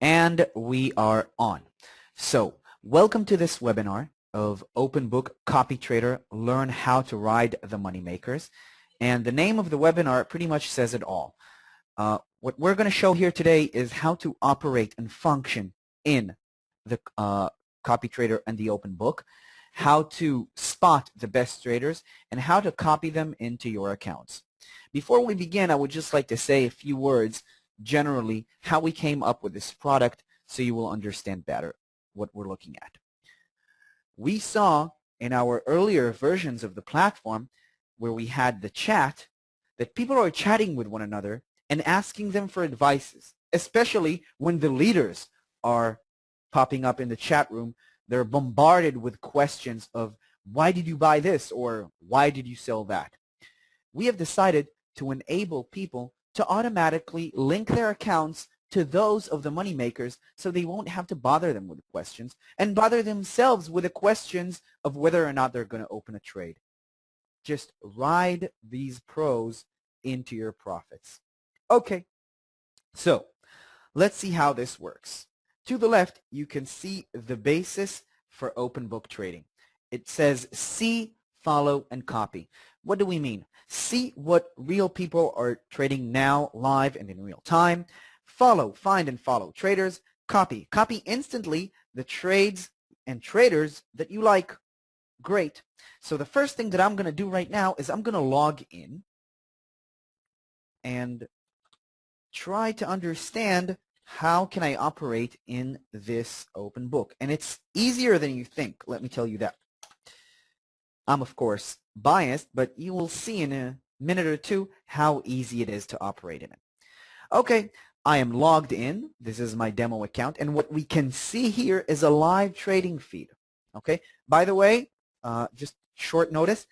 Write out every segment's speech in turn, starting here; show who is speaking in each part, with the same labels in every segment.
Speaker 1: And we are on. So welcome to this webinar of Open Book Copy Trader, Learn How to Ride the Moneymakers. And the name of the webinar pretty much says it all. What we're going to show here today is how to operate and function in the copy trader and the open book, how to spot the best traders, and how to copy them into your accounts. Before we begin, I would just like to say a few words generally how we came up with this product so you will understand better what we're looking at. We saw in our earlier versions of the platform where we had the chat that people are chatting with one another and asking them for advices, especially when the leaders are popping up in the chat room. They're bombarded with questions of why did you buy this or why did you sell that? We have decided to enable people to automatically link their accounts to those of the moneymakers so they won't have to bother them with questions and bother themselves with the questions of whether or not they're going to open a trade. Just ride these pros into your profits. Okay, so let's see how this works. To the left, you can see the basis for open book trading. It says see, follow, and copy. What do we mean? See what real people are trading now, live and in real time. Follow, find and follow traders. Copy instantly the trades and traders that you like. Great. So the first thing that I'm going to do right now is I'm going to log in and try to understand how can I operate in this open book. And it's easier than you think, let me tell you that. I'm, of course, biased, but you will see in a minute or two how easy it is to operate in it. Okay, I am logged in. This is my demo account, and what we can see here is a live trading feed. Okay, by the way, just short notice,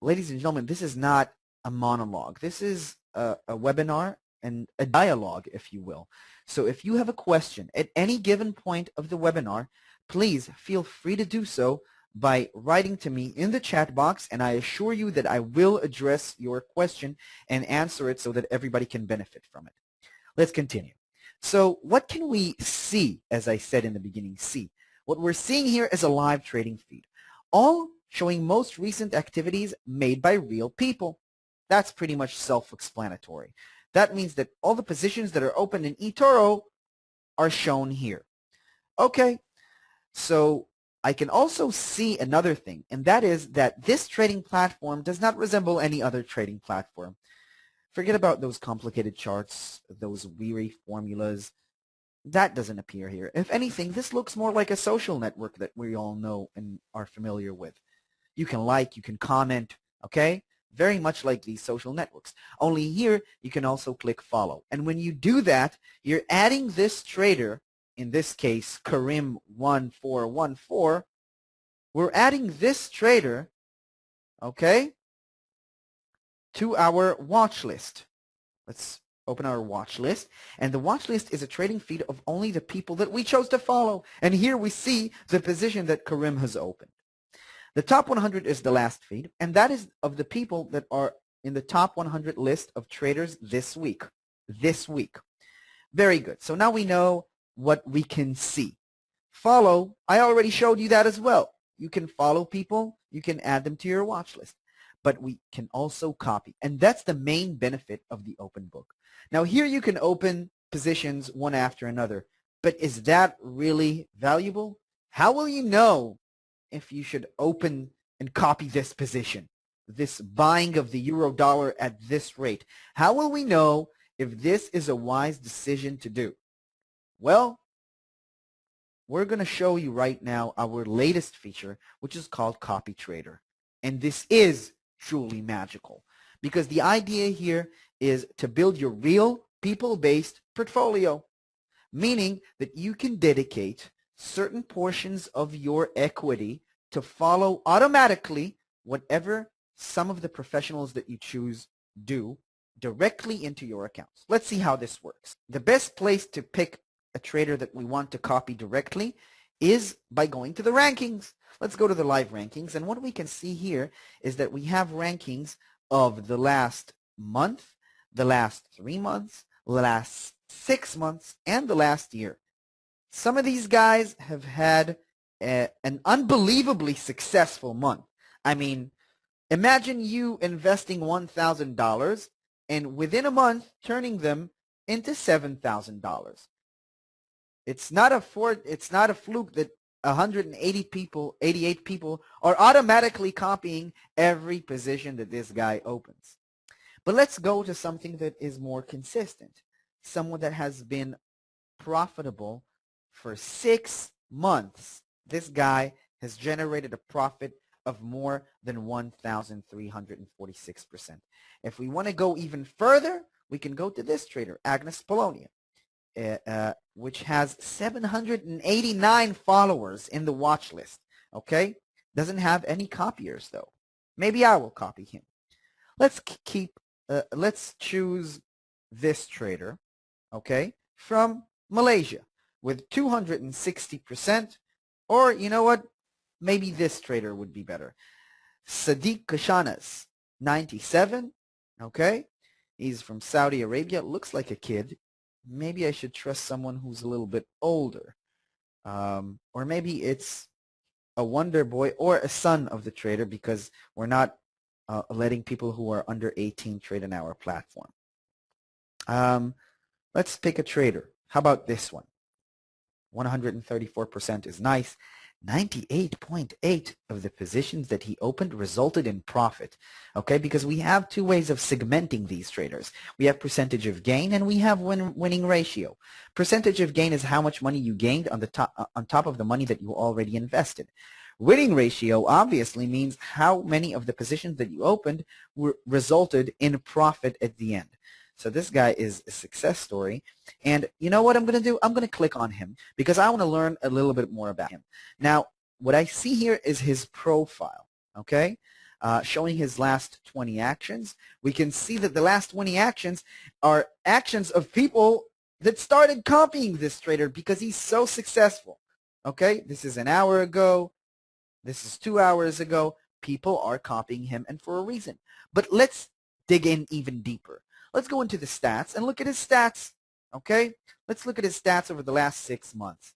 Speaker 1: ladies and gentlemen, this is not a monologue. This is a webinar and a dialogue, if you will. So if you have a question at any given point of the webinar, please feel free to do so by writing to me in the chat box, and I assure you that I will address your question and answer it so that everybody can benefit from it. Let's continue. So what can we see, as I said in the beginning, see? What we're seeing here is a live trading feed, all showing most recent activities made by real people. That's pretty much self-explanatory. That means that all the positions that are open in eToro are shown here. Okay, so I can also see another thing, and that is that this trading platform does not resemble any other trading platform. Forget about those complicated charts, those weary formulas. That doesn't appear here. If anything, this looks more like a social network that we all know and are familiar with. You can like, you can comment, okay? Very much like these social networks. Only here, you can also click follow. And when you do that, you're adding this trader, in this case, Karim1414, we're adding this trader, okay, to our watch list. Let's open our watch list. And the watch list is a trading feed of only the people that we chose to follow. And here we see the position that Karim has opened. The top 100 is the last feed, and that is of the people that are in the top 100 list of traders this week. This week. Very good. So now we know what we can see. Follow, I already showed you that as well. You can follow people, you can add them to your watch list, but we can also copy. And that's the main benefit of the open book. Now here you can open positions one after another, but is that really valuable? How will you know if you should open and copy this position, this buying of the euro dollar at this rate? How will we know if this is a wise decision to do? Well, we're going to show you right now our latest feature, which is called Copy Trader. And this is truly magical because the idea here is to build your real people-based portfolio, meaning that you can dedicate certain portions of your equity to follow automatically whatever some of the professionals that you choose do directly into your accounts. Let's see how this works. The best place to pick a trader that we want to copy directly is by going to the rankings. Let's go to the live rankings, and what we can see here is that we have rankings of the last month, the last 3 months, the last 6 months, and the last year. Some of these guys have had an unbelievably successful month. I mean, imagine you investing $1,000 and within a month turning them into $7,000. It's not a fluke that 188 people are automatically copying every position that this guy opens. But let's go to something that is more consistent. Someone that has been profitable for 6 months. This guy has generated a profit of more than 1,346%. If we want to go even further, we can go to this trader, Agnes Polonia, which has 789 followers in the watch list. Okay? Doesn't have any copiers though. Maybe I will copy him. Let's choose this trader, okay, from Malaysia with 260%, or you know what? Maybe this trader would be better. Sadiq Kashanas, 97, okay? He's from Saudi Arabia, looks like a kid. Maybe I should trust someone who's a little bit older. Or maybe it's a wonder boy or a son of the trader, because we're not letting people who are under 18 trade on our platform. Let's pick a trader. How about this one? 134% is nice. 98.8 of the positions that he opened resulted in profit. Okay, because we have two ways of segmenting these traders. We have percentage of gain and we have winning ratio. Percentage of gain is how much money you gained on top of the money that you already invested. Winning ratio obviously means how many of the positions that you opened resulted in profit at the end. So this guy is a success story. And you know what I'm going to do? I'm going to click on him because I want to learn a little bit more about him. Now, what I see here is his profile, okay? Showing his last 20 actions. We can see that the last 20 actions are actions of people that started copying this trader because he's so successful, okay? This is an hour ago. This is 2 hours ago. People are copying him, and for a reason. But let's dig in even deeper. Let's go into the stats and look at his stats, okay? Let's look at his stats over the last 6 months.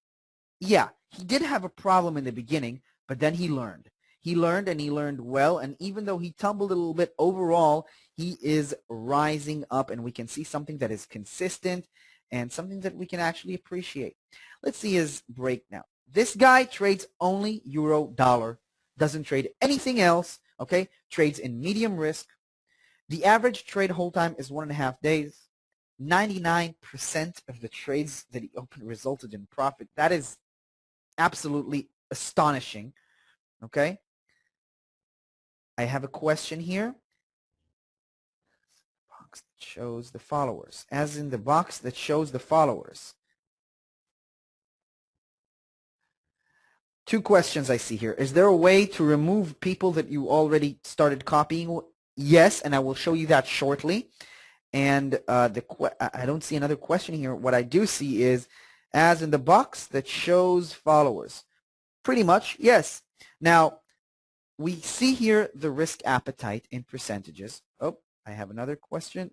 Speaker 1: Yeah, he did have a problem in the beginning, but then he learned. He learned, and he learned well, and even though he tumbled a little bit overall, he is rising up, and we can see something that is consistent and something that we can actually appreciate. Let's see his breakdown. This guy trades only euro dollar, doesn't trade anything else, okay? Trades in medium risk. The average trade hold time is 1.5 days. 99% of the trades that he opened resulted in profit. That is absolutely astonishing, okay? I have a question here. Box that shows the followers. As in the box that shows the followers. 2 questions I see here. Is there a way to remove people that you already started copying? Yes, and I will show you that shortly. And I don't see another question here. What I do see is, as in the box that shows followers. Pretty much, yes. Now, we see here the risk appetite in percentages. Oh, I have another question.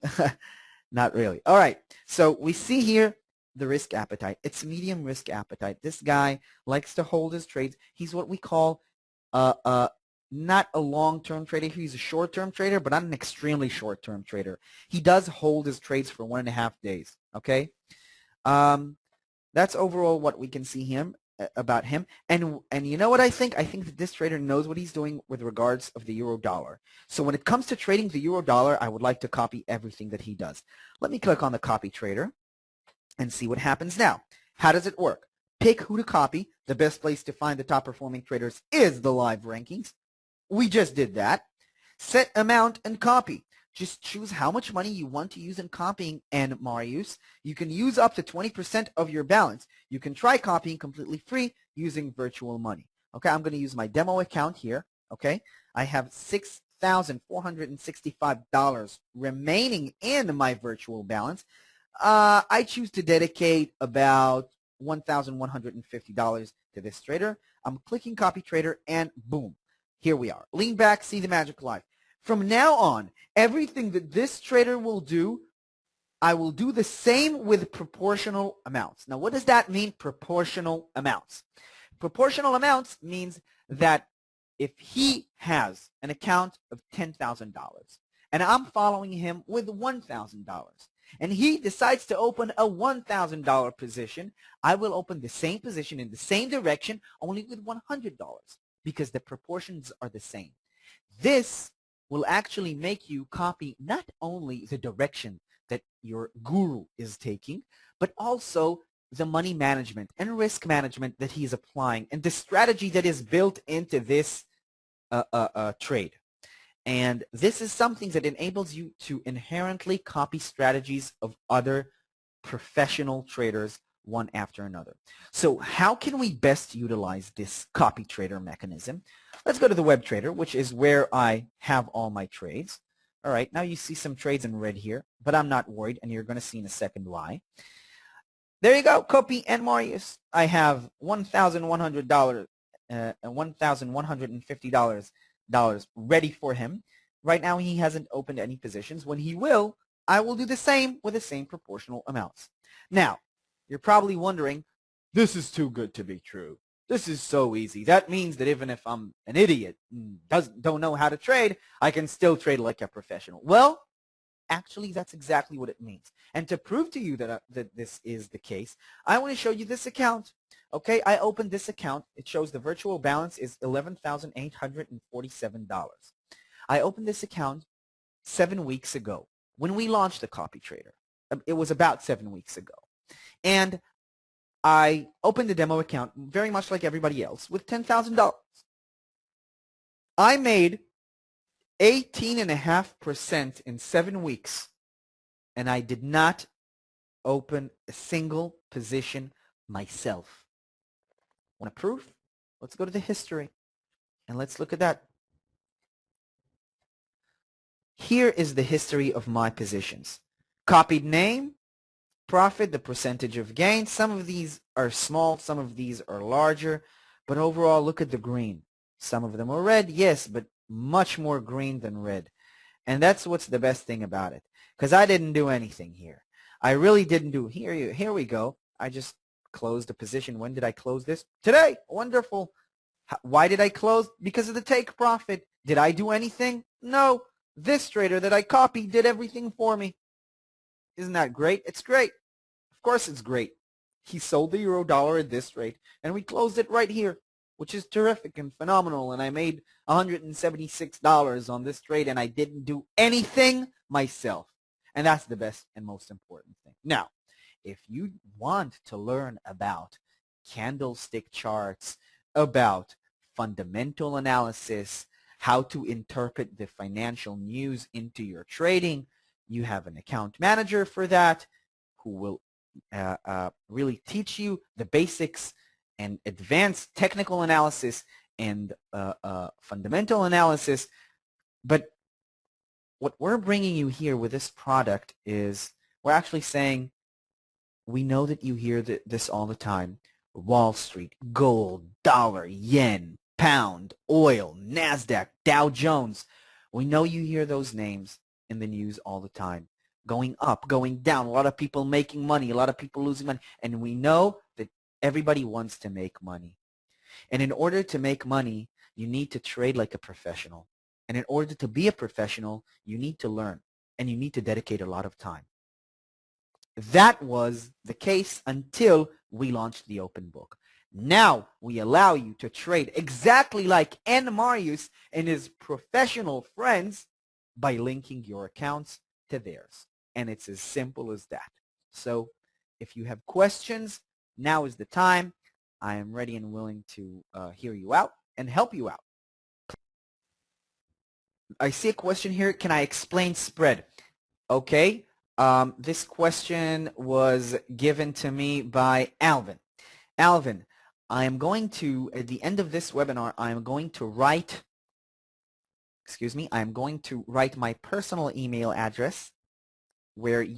Speaker 1: Not really. All right. So we see here the risk appetite. It's medium risk appetite. This guy likes to hold his trades. He's what we call not a long-term trader. He's a short-term trader, but not an extremely short-term trader. He does hold his trades for 1.5 days, okay? That's overall what we can see about him. And you know what I think? I think that this trader knows what he's doing with regards of the euro dollar. So when it comes to trading the euro dollar, I would like to copy everything that he does. Let me click on the copy trader and see what happens now. How does it work? Pick who to copy. The best place to find the top performing traders is the live rankings. We just did that. Set amount and copy. Just choose how much money you want to use in copying, and Marius, you can use up to 20% of your balance. You can try copying completely free using virtual money. Okay, I'm going to use my demo account here. Okay, I have $6,465 remaining in my virtual balance. I choose to dedicate about $1,150 to this trader. I'm clicking copy trader, and boom. Here we are. Lean back, see the magic live. From now on, everything that this trader will do, I will do the same with proportional amounts. Now, what does that mean, proportional amounts? Proportional amounts means that if he has an account of $10,000 and I'm following him with $1,000 and he decides to open a $1,000 position, I will open the same position in the same direction only with $100 because the proportions are the same. This will actually make you copy not only the direction that your guru is taking, but also the money management and risk management that he's applying and the strategy that is built into this trade. And this is something that enables you to inherently copy strategies of other professional traders one after another. So how can we best utilize this copy trader mechanism? Let's go to the web trader, which is where I have all my trades. All right, now you see some trades in red here, but I'm not worried, and you're going to see in a second why. There you go, copy and Marius. I have $1,100 and $1,150 ready for him. Right now he hasn't opened any positions. When he will, I will do the same with the same proportional amounts. Now, you're probably wondering, this is too good to be true. This is so easy. That means that even if I'm an idiot and don't know how to trade, I can still trade like a professional. Well, actually, that's exactly what it means. And to prove to you that this is the case, I want to show you this account. Okay, I opened this account. It shows the virtual balance is $11,847. I opened this account 7 weeks ago when we launched the copy trader. It was about 7 weeks ago. And I opened the demo account very much like everybody else with $10,000. I made 18.5% in 7 weeks, and I did not open a single position myself. Want proof? Let's go to the history, and let's look at that. Here is the history of my positions. Copied name, profit, the percentage of gain. Some of these are small, some of these are larger, but overall, look at the green. Some of them are red, yes, but much more green than red. And that's what's the best thing about it, because I didn't do anything here. I really didn't do. Here we go. I just closed the position. When did I close this? Today. Wonderful. Why did I close? Because of the take profit. Did I do anything? No. This trader that I copied did everything for me. Isn't that great? It's great. Of course it's great. He sold the euro dollar at this rate, and we closed it right here, which is terrific and phenomenal, and I made $176 on this trade, and I didn't do anything myself. And that's the best and most important thing. Now, if you want to learn about candlestick charts, about fundamental analysis, how to interpret the financial news into your trading, you have an account manager for that who will really teach you the basics and advanced technical analysis and fundamental analysis. But what we're bringing you here with this product is we're actually saying, we know that you hear this all the time. Wall Street, gold, dollar, yen, pound, oil, NASDAQ, Dow Jones. We know you hear those names in the news all the time. Going up, going down, a lot of people making money, a lot of people losing money. And we know that everybody wants to make money. And in order to make money, you need to trade like a professional. And in order to be a professional, you need to learn. And you need to dedicate a lot of time. That was the case until we launched the open book. Now we allow you to trade exactly like N. Marius and his professional friends by linking your accounts to theirs. And it's as simple as that. So if you have questions, now is the time. I am ready and willing to hear you out and help you out. I see a question here. Can I explain spread? Okay. This question was given to me by Alvin. Alvin, I am going to, at the end of this webinar, I am going to write my personal email address where